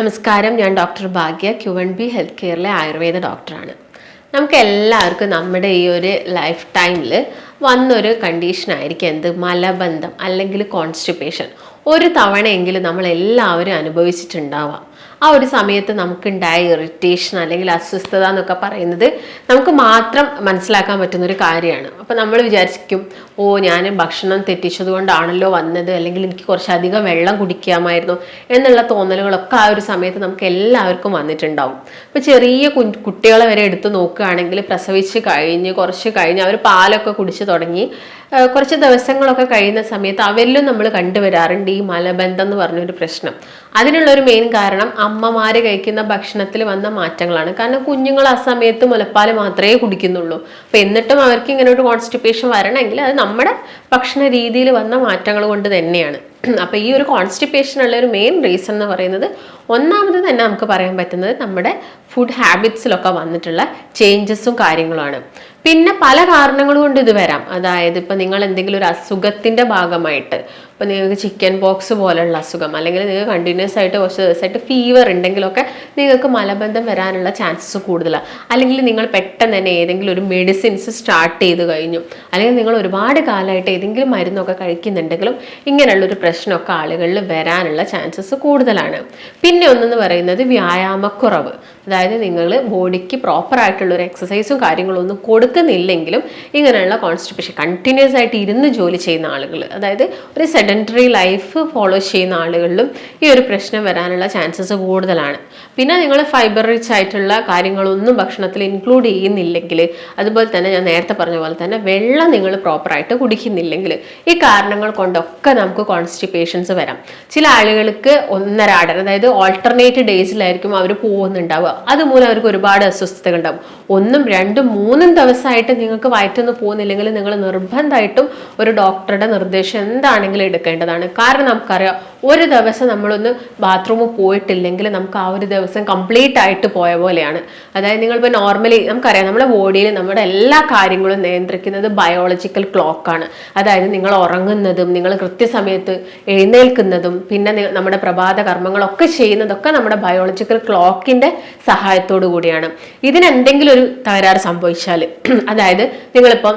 നമസ്കാരം, ഞാൻ ഡോക്ടർ ഭാഗ്യ, Q1B health കെയറിലെ Ayurveda ഡോക്ടറാണ്. നമുക്ക് എല്ലാവർക്കും നമ്മുടെ ഈ ഒരു ലൈഫ് ടൈമിൽ വന്നൊരു കണ്ടീഷനായിരിക്കും എന്ത്, മലബന്ധം അല്ലെങ്കിൽ കോൺസ്റ്റിപ്പേഷൻ. ഒരു തവണയെങ്കിലും നമ്മൾ എല്ലാവരും അനുഭവിച്ചിട്ടുണ്ടാവാം. ആ ഒരു സമയത്ത് നമുക്കുണ്ടായ ഇറിറ്റേഷൻ അല്ലെങ്കിൽ അസ്വസ്ഥത എന്നൊക്കെ പറയുന്നത് നമുക്ക് മാത്രം മനസ്സിലാക്കാൻ പറ്റുന്ന ഒരു കാര്യമാണ്. അപ്പം നമ്മൾ വിചാരിക്കും, ഞാൻ ഭക്ഷണം തെറ്റിച്ചത് കൊണ്ടാണല്ലോ വന്നത്, അല്ലെങ്കിൽ എനിക്ക് കുറച്ചധികം വെള്ളം കുടിക്കാമായിരുന്നു എന്നുള്ള തോന്നലുകളൊക്കെ ആ ഒരു സമയത്ത് നമുക്ക് എല്ലാവർക്കും വന്നിട്ടുണ്ടാവും. ഇപ്പം ചെറിയ കുട്ടികളെ വരെ എടുത്ത് നോക്കുകയാണെങ്കിൽ പ്രസവിച്ച് കഴിഞ്ഞ് കുറച്ച് കഴിഞ്ഞ് അവർ പാലൊക്കെ കുടിച്ച് തുടങ്ങി കുറച്ച് ദിവസങ്ങളൊക്കെ കഴിയുന്ന സമയത്ത് അവരിലും നമ്മൾ കണ്ടുവരാറുണ്ട് ഈ മലബന്ധം എന്ന് പറഞ്ഞൊരു പ്രശ്നം. അതിനുള്ളൊരു മെയിൻ കാരണം അമ്മമാര് കഴിക്കുന്ന ഭക്ഷണത്തിൽ വന്ന മാറ്റങ്ങളാണ്. കാരണം കുഞ്ഞുങ്ങൾ ആ സമയത്ത് മുലപ്പാൽ മാത്രമേ കുടിക്കുന്നുള്ളൂ. അപ്പം എന്നിട്ടും അവർക്ക് ഇങ്ങനെ ഒരു കോൺസ്റ്റിപ്പേഷൻ വരണമെങ്കിൽ അത് നമ്മുടെ ഭക്ഷണ രീതിയിൽ വന്ന മാറ്റങ്ങൾ കൊണ്ട് തന്നെയാണ്. അപ്പം ഈ ഒരു കോൺസ്റ്റിപ്പേഷൻ ഉള്ള ഒരു മെയിൻ റീസൺ എന്ന് പറയുന്നത്, ഒന്നാമത് തന്നെ നമുക്ക് പറയാൻ പറ്റുന്നത് നമ്മുടെ ഫുഡ് ഹാബിറ്റ്സിലൊക്കെ വന്നിട്ടുള്ള ചേഞ്ചസും കാര്യങ്ങളുമാണ്. പിന്നെ പല കാരണങ്ങൾ കൊണ്ട് ഇത് വരാം. അതായത് ഇപ്പം നിങ്ങൾ എന്തെങ്കിലും ഒരു അസുഖത്തിൻ്റെ ഭാഗമായിട്ട്, ഇപ്പം നിങ്ങൾക്ക് ചിക്കൻ പോക്സ് പോലുള്ള അസുഖം, അല്ലെങ്കിൽ നിങ്ങൾക്ക് കണ്ടിന്യൂസ് ആയിട്ട് കുറച്ച് ദിവസമായിട്ട് ഫീവർ ഉണ്ടെങ്കിലൊക്കെ നിങ്ങൾക്ക് മലബന്ധം വരാനുള്ള ചാൻസസ് കൂടുതലാണ്. അല്ലെങ്കിൽ നിങ്ങൾ പെട്ടെന്ന് തന്നെ ഏതെങ്കിലും ഒരു മെഡിസിൻസ് സ്റ്റാർട്ട് ചെയ്ത് കഴിഞ്ഞു, അല്ലെങ്കിൽ നിങ്ങൾ ഒരുപാട് കാലമായിട്ട് ഏതെങ്കിലും മരുന്നൊക്കെ കഴിക്കുന്നുണ്ടെങ്കിലും ഇങ്ങനെയുള്ളൊരു പ്രശ്നമൊക്കെ ആളുകളിൽ വരാനുള്ള ചാൻസസ് കൂടുതലാണ്. പിന്നെ ഒന്നെന്ന് പറയുന്നത് വ്യായാമക്കുറവ്. അതായത് നിങ്ങൾ ബോഡിക്ക് പ്രോപ്പറായിട്ടുള്ളൊരു എക്സസൈസും കാര്യങ്ങളൊന്നും കൊടുക്കുന്നില്ലെങ്കിലും ഇങ്ങനെയുള്ള കോൺസ്റ്റിപ്പേഷൻ, കണ്ടിന്യൂസ് ആയിട്ട് ഇരുന്ന് ജോലി ചെയ്യുന്ന ആളുകൾ, അതായത് ഒരു സെഡൻറ്ററി ലൈഫ് ഫോളോ ചെയ്യുന്ന ആളുകളിലും ഈ ഒരു പ്രശ്നം വരാനുള്ള ചാൻസസ് കൂടുതലാണ്. പിന്നെ നിങ്ങൾ ഫൈബർ റിച്ച് ആയിട്ടുള്ള കാര്യങ്ങളൊന്നും ഭക്ഷണത്തിൽ ഇൻക്ലൂഡ് ചെയ്യുന്നില്ലെങ്കിൽ, അതുപോലെ തന്നെ ഞാൻ നേരത്തെ പറഞ്ഞ പോലെ തന്നെ വെള്ളം നിങ്ങൾ പ്രോപ്പറായിട്ട് കുടിക്കുന്നില്ലെങ്കിൽ, ഈ കാരണങ്ങൾ കൊണ്ടൊക്കെ നമുക്ക് കോൺസ്റ്റിപ്പേഷൻസ് വരാം. ചില ആളുകൾക്ക് ഒന്നരാടൻ, അതായത് ഓൾട്ടർനേറ്റ് ഡേയ്സിലായിരിക്കും അവർ പോകുന്നുണ്ടാവുക. അതുമൂലം അവർക്ക് ഒരുപാട് അസ്വസ്ഥതകൾ ഉണ്ടാവും. 1, 2, 3 ദിവസമായിട്ട് നിങ്ങൾക്ക് വയറ്റൊന്നും പോകുന്നില്ലെങ്കിൽ നിങ്ങൾ നിർബന്ധമായിട്ടും ഒരു ഡോക്ടറുടെ നിർദ്ദേശം എന്താണെങ്കിലും എടുക്കേണ്ടതാണ്. കാരണം നമുക്കറിയാം, ഒരു ദിവസം നമ്മളൊന്ന് ബാത്റൂമിൽ പോയിട്ടില്ലെങ്കിൽ നമുക്ക് ആ ഒരു ദിവസം കംപ്ലീറ്റ് ആയിട്ട് പോയ പോലെയാണ്. അതായത് നിങ്ങളിപ്പോൾ നോർമലി നമുക്കറിയാം, നമ്മുടെ ബോഡിയിൽ നമ്മുടെ എല്ലാ കാര്യങ്ങളും നിയന്ത്രിക്കുന്നത് ബയോളജിക്കൽ ക്ലോക്കാണ്. അതായത് നിങ്ങൾ ഉറങ്ങുന്നതും നിങ്ങൾ കൃത്യസമയത്ത് എഴുന്നേൽക്കുന്നതും പിന്നെ നമ്മുടെ പ്രഭാത കർമ്മങ്ങളൊക്കെ ചെയ്യുന്നതൊക്കെ നമ്മുടെ ബയോളജിക്കൽ ക്ലോക്കിന്റെ സഹായത്തോടു കൂടിയാണ്. ഇതിനെന്തെങ്കിലും ഒരു തകരാറ് സംഭവിച്ചാൽ, അതായത് നിങ്ങളിപ്പം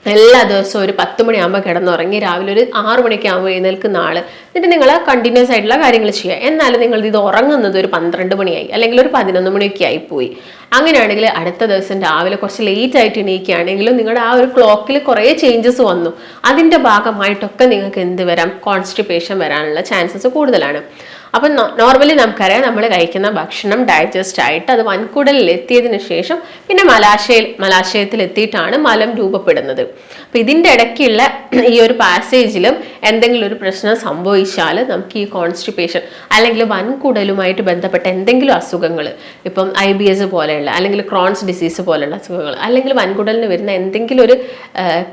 എല്ലാ ദിവസവും ഒരു 10 മണിയാകുമ്പോൾ കിടന്നുറങ്ങി രാവിലെ ഒരു 6 മണിക്ക് ആകുമ്പോൾ എഴുന്നേൽക്കുന്ന ആള്, എന്നിട്ട് നിങ്ങൾ കണ്ടിന്യൂസ് ആയിട്ടുള്ള കാര്യങ്ങൾ ചെയ്യുക, എന്നാലും നിങ്ങൾ ഇത് ഉറങ്ങുന്നത് ഒരു 12 മണിയായി അല്ലെങ്കിൽ ഒരു 11 മണിയൊക്കെ ആയിപ്പോയി. അങ്ങനെയാണെങ്കിൽ അടുത്ത ദിവസം രാവിലെ കുറച്ച് ലേറ്റ് ആയിട്ട് എണീക്കുകയാണെങ്കിലും നിങ്ങളുടെ ആ ഒരു ക്ലോക്കിൽ കുറേ ചേഞ്ചസ് വന്നു. അതിൻ്റെ ഭാഗമായിട്ടൊക്കെ നിങ്ങൾക്ക് എന്ത് വരാം, കോൺസ്റ്റിപ്പേഷൻ വരാനുള്ള ചാൻസസ് കൂടുതലാണ്. അപ്പം നോർമലി നമുക്കറിയാം, നമ്മൾ കഴിക്കുന്ന ഭക്ഷണം ഡൈജസ്റ്റ് ആയിട്ട് അത് വൻകുടലിൽ എത്തിയതിന് ശേഷം പിന്നെ മലാശയത്തിൽ എത്തിയിട്ടാണ് മലം രൂപപ്പെടുന്നത്. അപ്പം ഇതിൻ്റെ ഇടയ്ക്കുള്ള ഈ ഒരു പാസേജിലും എന്തെങ്കിലും ഒരു പ്രശ്നം സംഭവിച്ചാൽ നമുക്ക് ഈ കോൺസ്റ്റിപ്പേഷൻ അല്ലെങ്കിൽ വൻകുടലുമായിട്ട് ബന്ധപ്പെട്ട എന്തെങ്കിലും അസുഖങ്ങൾ, ഇപ്പം IBS പോലെയുള്ള അല്ലെങ്കിൽ ക്രോൺസ് ഡിസീസ് പോലെയുള്ള അസുഖങ്ങൾ, അല്ലെങ്കിൽ വൻകുടലിന് വരുന്ന എന്തെങ്കിലും ഒരു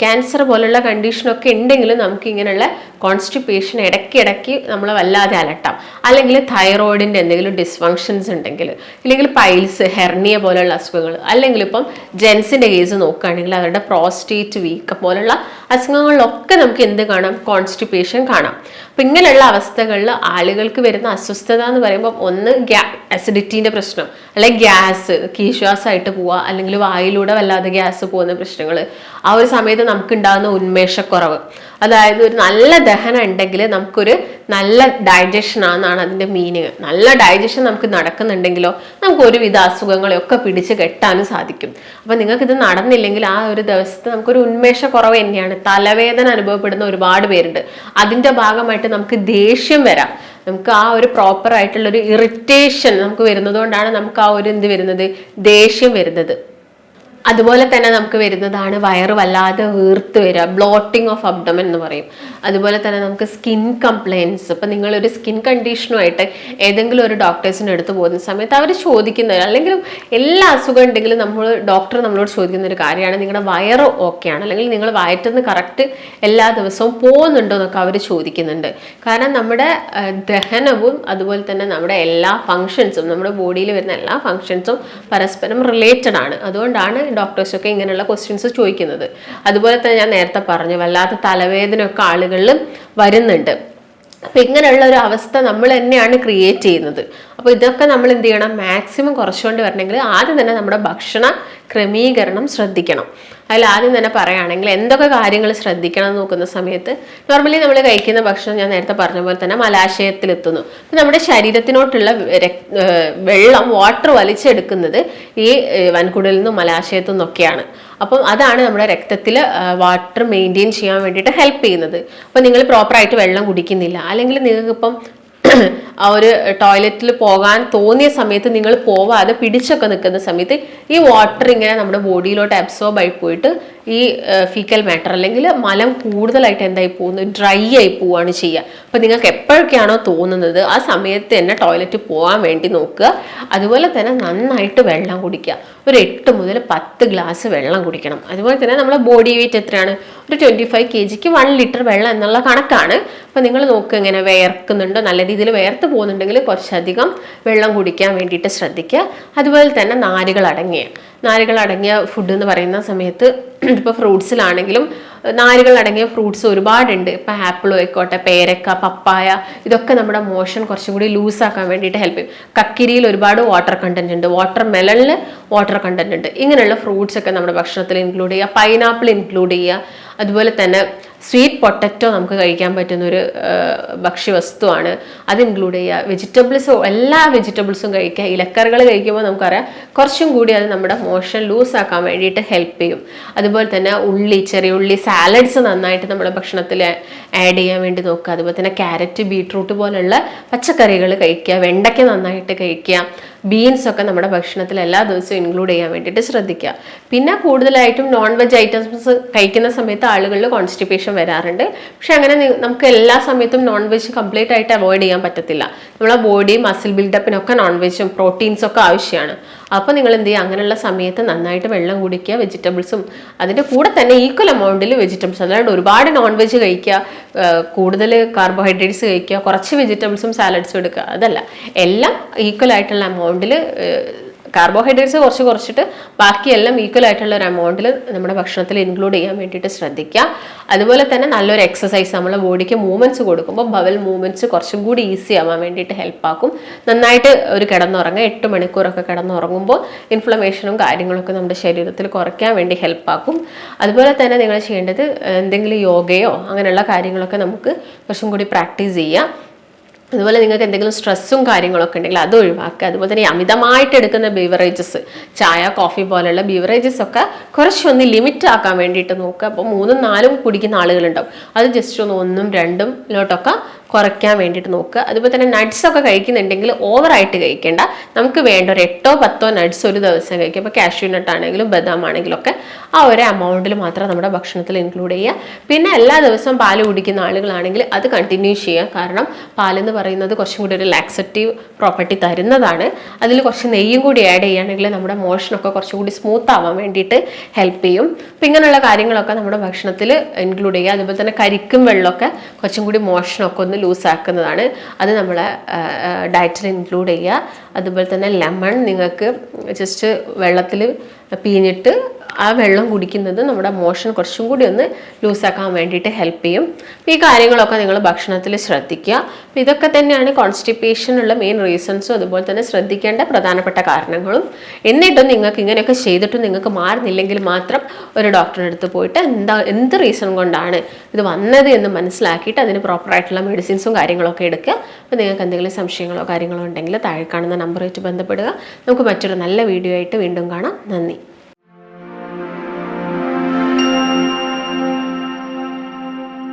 ക്യാൻസർ പോലുള്ള കണ്ടീഷനൊക്കെ ഉണ്ടെങ്കിലും നമുക്ക് ഇങ്ങനെയുള്ള കോൺസ്റ്റിപ്പേഷൻ ഇടയ്ക്കിടയ്ക്ക് നമ്മൾ വല്ലാതെ അലട്ടാം. അല്ലെങ്കിൽ തൈറോയിഡിൻ്റെ എന്തെങ്കിലും ഡിസ്ഫങ്ഷൻസ് ഉണ്ടെങ്കിൽ, ഇല്ലെങ്കിൽ പൈൽസ്, ഹെർണിയ പോലുള്ള അസുഖങ്ങൾ, അല്ലെങ്കിൽ ഇപ്പം ജെൻസിൻ്റെ കേസ് നോക്കുകയാണെങ്കിൽ അവരുടെ പ്രോസ്റ്റേറ്റ് വീക്കം പോലുള്ള അസുഖങ്ങളിലൊക്കെ നമുക്ക് എന്ത് കാണാം, കോൺസ്റ്റിപ്പേഷൻ കാണാം. അപ്പം ഇങ്ങനെയുള്ള അവസ്ഥകളിൽ ആളുകൾക്ക് വരുന്ന അസ്വസ്ഥത എന്ന് പറയുമ്പോൾ, ഒന്ന് അസിഡിറ്റീൻ്റെ പ്രശ്നം, അല്ലെങ്കിൽ ഗ്യാസ് കീശ്വാസമായിട്ട് പോവുക, അല്ലെങ്കിൽ വായിലൂടെ വല്ലാതെ ഗ്യാസ് പോകുന്ന പ്രശ്നങ്ങൾ, ആ ഒരു സമയത്ത് നമുക്ക് ഉണ്ടാകുന്ന ഉന്മേഷക്കുറവ്. അതായത് ഒരു നല്ല ദഹനം ഉണ്ടെങ്കിൽ നമുക്കൊരു നല്ല ഡൈജഷൻ ആണെന്നാണ് അതിൻ്റെ മീനിങ്. നല്ല ഡൈജഷൻ നമുക്ക് നടക്കുന്നുണ്ടെങ്കിലോ നമുക്ക് ഒരുവിധ അസുഖങ്ങളെയൊക്കെ പിടിച്ച് കെട്ടാനും സാധിക്കും. അപ്പം നിങ്ങൾക്കിത് നടന്നില്ലെങ്കിൽ ആ ഒരു ദിവസത്തെ നമുക്കൊരു ഉന്മേഷക്കുറവ് തന്നെയാണ്. തലവേദന അനുഭവപ്പെടുന്ന ഒരുപാട് പേരുണ്ട്. അതിൻ്റെ ഭാഗമായിട്ട് നമുക്ക് ദേഷ്യം വരാം. നമുക്ക് ആ ഒരു പ്രോപ്പർ ആയിട്ടുള്ളൊരു ഇറിറ്റേഷൻ നമുക്ക് വരുന്നത് കൊണ്ടാണ് നമുക്ക് ആ ഒരു വരുന്നത്, ദേഷ്യം വരുന്നത്. അതുപോലെ തന്നെ നമുക്ക് വരുന്നതാണ് വയറ് വല്ലാതെ വീർത്ത് വരിക, ബ്ലോട്ടിങ് ഓഫ് അബ്ഡമൻ എന്ന് പറയും. അതുപോലെ തന്നെ നമുക്ക് സ്കിൻ കംപ്ലയിൻസ്. ഇപ്പം നിങ്ങളൊരു സ്കിൻ കണ്ടീഷനുമായിട്ട് ഏതെങ്കിലും ഒരു ഡോക്ടേഴ്സിൻ്റെ അടുത്ത് പോകുന്ന സമയത്ത് അവർ ചോദിക്കുന്നത്, അല്ലെങ്കിൽ എല്ലാ അസുഖം ഉണ്ടെങ്കിലും ഡോക്ടർ നമ്മളോട് ചോദിക്കുന്ന ഒരു കാര്യമാണ്, നിങ്ങളുടെ വയറ് ഓക്കെയാണ്, അല്ലെങ്കിൽ നിങ്ങൾ വയറ്റുനിന്ന് കറക്റ്റ് എല്ലാ ദിവസവും പോകുന്നുണ്ടോ എന്നൊക്കെ അവർ ചോദിക്കുന്നുണ്ട്. കാരണം നമ്മുടെ ദഹനവും അതുപോലെ തന്നെ നമ്മുടെ എല്ലാ ഫങ്ഷൻസും, നമ്മുടെ ബോഡിയിൽ വരുന്ന എല്ലാ ഫങ്ഷൻസും പരസ്പരം റിലേറ്റഡ് ആണ്. അതുകൊണ്ടാണ് ഡോക്ടേഴ്സൊക്കെ ഇങ്ങനെയുള്ള ക്വസ്റ്റ്യൻസ് ചോദിക്കുന്നത്. അതുപോലെ തന്നെ ഞാൻ നേരത്തെ പറഞ്ഞു, വല്ലാത്ത തലവേദനയൊക്കെ ആളുകളിൽ വരുന്നുണ്ട്. അപ്പം ഇങ്ങനെയുള്ള ഒരു അവസ്ഥ നമ്മൾ തന്നെയാണ് ക്രിയേറ്റ് ചെയ്യുന്നത്. അപ്പോൾ ഇതൊക്കെ നമ്മൾ എന്ത് ചെയ്യണം, മാക്സിമം കുറച്ചുകൊണ്ട് വരണമെങ്കിൽ ആദ്യം തന്നെ നമ്മുടെ ഭക്ഷണ ക്രമീകരണം ശ്രദ്ധിക്കണം. അതിൽ ആദ്യം തന്നെ പറയുകയാണെങ്കിൽ എന്തൊക്കെ കാര്യങ്ങൾ ശ്രദ്ധിക്കണം എന്ന് നോക്കുന്ന സമയത്ത്, നോർമലി നമ്മൾ കഴിക്കുന്ന ഭക്ഷണം ഞാൻ നേരത്തെ പറഞ്ഞ പോലെ തന്നെ മലാശയത്തിലെത്തുന്നു. അപ്പം നമ്മുടെ ശരീരത്തിനോട്ടുള്ള വെള്ളം, വാട്ടർ വലിച്ചെടുക്കുന്നത് ഈ വൻകുടലിൽ നിന്നും മലാശയത്തു നിന്നൊക്കെയാണ്. അപ്പം അതാണ് നമ്മുടെ രക്തത്തിൽ വാട്ടർ മെയിൻറ്റെയിൻ ചെയ്യാൻ വേണ്ടിയിട്ട് ഹെൽപ്പ് ചെയ്യുന്നത്. അപ്പം നിങ്ങൾ പ്രോപ്പറായിട്ട് വെള്ളം കുടിക്കുന്നില്ല, അല്ലെങ്കിൽ നിങ്ങൾക്കിപ്പം ആ ഒരു ടോയ്ലറ്റിൽ പോകാൻ തോന്നിയ സമയത്ത് നിങ്ങൾ പോവാതെ പിടിച്ചൊക്കെ നിൽക്കുന്ന സമയത്ത് ഈ വാട്ടർ ഇങ്ങനെ നമ്മുടെ ബോഡിയിലോട്ട് അബ്സോർബ് ആയി പോയിട്ട് ഈ ഫീക്കൽ മാറ്റർ അല്ലെങ്കിൽ മലം കൂടുതലായിട്ട് എന്തായി പോകുന്നത്, ഡ്രൈ ആയി പോവുകയാണ് ചെയ്യുക. അപ്പം നിങ്ങൾക്ക് എപ്പോഴൊക്കെയാണോ തോന്നുന്നത് ആ സമയത്ത് തന്നെ ടോയ്ലറ്റിൽ പോകാൻ വേണ്ടി നോക്കുക. അതുപോലെ തന്നെ നന്നായിട്ട് വെള്ളം കുടിക്കുക. ഒരു 8 മുതൽ 10 ഗ്ലാസ് വെള്ളം കുടിക്കണം. അതുപോലെ തന്നെ നമ്മുടെ ബോഡി വെയിറ്റ് എത്രയാണ്, ഒരു 25 kgക്ക് 1 ലിറ്റർ വെള്ളം എന്നുള്ള കണക്കാണ്. അപ്പം നിങ്ങൾ നോക്കുക, ഇങ്ങനെ വിയർക്കുന്നുണ്ടോ, നല്ല രീതിയിൽ വിയർത്ത് പോകുന്നുണ്ടെങ്കിൽ കുറച്ചധികം വെള്ളം കുടിക്കാൻ വേണ്ടിയിട്ട് ശ്രദ്ധിക്കുക. അതുപോലെ തന്നെ നാരുകൾ അടങ്ങിയ ഫുഡ് എന്ന് പറയുന്ന സമയത്ത് ഇപ്പോൾ ഫ്രൂട്ട്സിലാണെങ്കിലും നാരുകൾ അടങ്ങിയ ഫ്രൂട്ട്സ് ഒരുപാടുണ്ട്. ഇപ്പം ആപ്പിളും ആയിക്കോട്ടെ, പേരക്ക, പപ്പായ, ഇതൊക്കെ നമ്മുടെ മോഷൻ കുറച്ചും കൂടി ലൂസാക്കാൻ വേണ്ടിയിട്ട് ഹെൽപ്പ് ചെയ്യും. കക്കിരിയിൽ ഒരുപാട് വാട്ടർ കണ്ടന്റ് ഉണ്ട്, വാട്ടർ മെലണിൽ വാട്ടർ കണ്ടന്റ് ഉണ്ട്. ഇങ്ങനെയുള്ള ഫ്രൂട്ട്സ് ഒക്കെ നമ്മുടെ ഭക്ഷണത്തിൽ ഇൻക്ലൂഡ് ചെയ്യുക. പൈനാപ്പിൾ ഇൻക്ലൂഡ് ചെയ്യുക. അതുപോലെ തന്നെ സ്വീറ്റ് പൊട്ടറ്റോ നമുക്ക് കഴിക്കാൻ പറ്റുന്നൊരു ഭക്ഷ്യവസ്തുവാണ്, അത് ഇൻക്ലൂഡ് ചെയ്യുക. വെജിറ്റബിൾസും, എല്ലാ വെജിറ്റബിൾസും കഴിക്കുക. ഇലക്കറികൾ കഴിക്കുമ്പോൾ നമുക്കറിയാം കുറച്ചും കൂടി അത് നമ്മുടെ മോഷൻ ലൂസാക്കാൻ വേണ്ടിയിട്ട് ഹെൽപ്പ് ചെയ്യും. അതുപോലെ തന്നെ ഉള്ളി, ചെറിയ ഉള്ളി, സാലഡ്സ് നന്നായിട്ട് നമ്മുടെ ഭക്ഷണത്തിൽ ആഡ് ചെയ്യാൻ വേണ്ടി നോക്കുക. അതുപോലെ തന്നെ ക്യാരറ്റ്, ബീട്രൂട്ട് പോലുള്ള പച്ചക്കറികൾ കഴിക്കുക. വെണ്ടയ്ക്ക നന്നായിട്ട് കഴിക്കുക. ബീൻസ് ഒക്കെ നമ്മുടെ ഭക്ഷണത്തിൽ എല്ലാ ദിവസവും ഇൻക്ലൂഡ് ചെയ്യാൻ വേണ്ടിയിട്ട് ശ്രദ്ധിക്കുക. പിന്നെ കൂടുതലായിട്ടും നോൺ വെജ് ഐറ്റംസ് കഴിക്കുന്ന സമയത്ത് ആളുകളിൽ കോൺസ്റ്റിപ്പേഷൻ വരാറുണ്ട്. പക്ഷെ അങ്ങനെ നമുക്ക് എല്ലാ സമയത്തും നോൺ വെജ് കംപ്ലീറ്റ് ആയിട്ട് അവോയ്ഡ് ചെയ്യാൻ പറ്റത്തില്ല. നമ്മളെ ബോഡി മസിൽ ബിൽഡപ്പിനൊക്കെ നോൺ വെജും പ്രോട്ടീൻസും ഒക്കെ ആവശ്യമാണ്. അപ്പോൾ നിങ്ങൾ എന്ത് ചെയ്യുക, അങ്ങനെയുള്ള സമയത്ത് നന്നായിട്ട് വെള്ളം കുടിക്കുക. വെജിറ്റബിൾസും അതിൻ്റെ കൂടെ തന്നെ ഈക്വൽ എമൗണ്ടിൽ വെജിറ്റബിൾസ്, അല്ലാണ്ട് ഒരുപാട് നോൺ വെജ് കഴിക്കുക, കൂടുതൽ കാർബോഹൈഡ്രേറ്റ്സ് കഴിക്കുക, കുറച്ച് വെജിറ്റബിൾസും സാലഡ്സും എടുക്കുക, അതല്ല. എല്ലാം ഈക്വൽ ആയിട്ടുള്ള എമൗണ്ടിൽ കാർബോഹൈഡ്രേറ്റ്സ് കുറച്ചിട്ട് ബാക്കിയെല്ലാം ഈക്വൽ ആയിട്ടുള്ള ഒരു എമൗണ്ടിൽ നമ്മുടെ ഭക്ഷണത്തിൽ ഇൻക്ലൂഡ് ചെയ്യാൻ വേണ്ടിയിട്ട് ശ്രദ്ധിക്കുക. അതുപോലെ തന്നെ നല്ലൊരു എക്സസൈസ്, നമ്മളെ ബോഡിക്ക് മൂവ്മെൻറ്റ്സ് കൊടുക്കുമ്പോൾ ബവൽ മൂവ്മെൻറ്റ്സ് കുറച്ചും കൂടി ഈസി ആവാൻ വേണ്ടിയിട്ട് ഹെൽപ്പാക്കും. നന്നായിട്ട് ഒരു കിടന്നുറങ്ങുക. 8 മണിക്കൂറൊക്കെ കിടന്നുറങ്ങുമ്പോൾ ഇൻഫ്ലമേഷനും കാര്യങ്ങളൊക്കെ നമ്മുടെ ശരീരത്തിൽ കുറയ്ക്കാൻ വേണ്ടി ഹെൽപ്പാക്കും. അതുപോലെ തന്നെ നിങ്ങൾ ചെയ്യേണ്ടത് എന്തെങ്കിലും യോഗയോ അങ്ങനെയുള്ള കാര്യങ്ങളൊക്കെ നമുക്ക് കുറച്ചും കൂടി പ്രാക്ടീസ് ചെയ്യാം. അതുപോലെ നിങ്ങൾക്ക് എന്തെങ്കിലും സ്ട്രെസ്സും കാര്യങ്ങളൊക്കെ ഉണ്ടെങ്കിൽ അത് ഒഴിവാക്കുക. അതുപോലെ തന്നെ അമിതമായിട്ട് എടുക്കുന്ന ബീവറേജസ്, ചായ, കോഫി പോലുള്ള ബീവറേജസ് ഒക്കെ കുറച്ചൊന്ന് ലിമിറ്റ് ആക്കാൻ വേണ്ടിയിട്ട് നോക്കുക. അപ്പോൾ 3ഉം 4ഉം കുടിക്കുന്ന ആളുകളുണ്ടാവും, അത് ജസ്റ്റ് ഒന്ന് 1ഉം 2ഉം കുറയ്ക്കാൻ വേണ്ടിയിട്ട് നോക്കുക. അതുപോലെ തന്നെ നട്ട്സ് ഒക്കെ കഴിക്കുന്നുണ്ടെങ്കിൽ ഓവറായിട്ട് കഴിക്കേണ്ട. നമുക്ക് വേണ്ട ഒരു 8ഓ 10ഓ നട്ട്സ് ഒരു ദിവസം കഴിക്കുക. ഇപ്പോൾ കാഷ്യൂ നട്ട് ആണെങ്കിലും ബദാം ആണെങ്കിലും ഒക്കെ ആ ഒരു എമൗണ്ടിൽ മാത്രം നമ്മുടെ ഭക്ഷണത്തിൽ ഇൻക്ലൂഡ് ചെയ്യുക. പിന്നെ എല്ലാ ദിവസവും പാല് കുടിക്കുന്ന ആളുകളാണെങ്കിൽ അത് കണ്ടിന്യൂ ചെയ്യുക. കാരണം പാലെന്ന് പറയുന്നത് കുറച്ചും കൂടി ഒരു ലാക്സറ്റീവ് പ്രോപ്പർട്ടി തരുന്നതാണ്. അതിൽ കുറച്ച് നെയ്യും കൂടി ആഡ് ചെയ്യുകയാണെങ്കിൽ നമ്മുടെ മോഷനൊക്കെ കുറച്ചും കൂടി സ്മൂത്ത് ആവാൻ വേണ്ടിയിട്ട് ഹെൽപ്പ് ചെയ്യും. അപ്പം ഇങ്ങനെയുള്ള കാര്യങ്ങളൊക്കെ നമ്മുടെ ഭക്ഷണത്തിൽ ഇൻക്ലൂഡ് ചെയ്യുക. അതുപോലെ തന്നെ കരിക്കും വെള്ളമൊക്കെ കുറച്ചും കൂടി മോഷനൊക്കെ ഒന്ന് ലൂസാക്കുന്നതാണ്, അത് നമ്മളെ ഡയറ്റിൽ ഇൻക്ലൂഡ് ചെയ്യുക. അതുപോലെ തന്നെ ലെമൺ നിങ്ങൾക്ക് ജസ്റ്റ് വെള്ളത്തിൽ പിഴിഞ്ഞിട്ട് ആ വെള്ളം കുടിക്കുന്നത് നമ്മുടെ മോഷൻ കുറച്ചും കൂടി ഒന്ന് ലൂസാക്കാൻ വേണ്ടിയിട്ട് ഹെൽപ്പ് ചെയ്യും. ഈ കാര്യങ്ങളൊക്കെ നിങ്ങൾ ഭക്ഷണത്തിൽ ശ്രദ്ധിക്കുക. അപ്പം ഇതൊക്കെ തന്നെയാണ് കോൺസ്റ്റിപ്പേഷനുള്ള മെയിൻ റീസൺസും അതുപോലെ തന്നെ ശ്രദ്ധിക്കേണ്ട പ്രധാനപ്പെട്ട കാരണങ്ങളും. എന്നിട്ടും നിങ്ങൾക്ക് ഇങ്ങനെയൊക്കെ ചെയ്തിട്ടും നിങ്ങൾക്ക് മാറുന്നില്ലെങ്കിൽ മാത്രം ഒരു ഡോക്ടറുടെ അടുത്ത് പോയിട്ട് എന്ത് റീസൺ കൊണ്ടാണ് ഇത് വന്നത് എന്ന് മനസ്സിലാക്കിയിട്ട് അതിന് പ്രോപ്പറായിട്ടുള്ള മെഡിസിൻസും കാര്യങ്ങളൊക്കെ എടുക്കുക. അപ്പോൾ നിങ്ങൾക്ക് എന്തെങ്കിലും സംശയങ്ങളോ കാര്യങ്ങളോ ഉണ്ടെങ്കിൽ താഴെ കാണുന്ന നമ്പറുമായിട്ട് ബന്ധപ്പെടുക. നമുക്ക് മറ്റൊരു നല്ല വീഡിയോ ആയിട്ട് വീണ്ടും കാണാം. നന്ദി.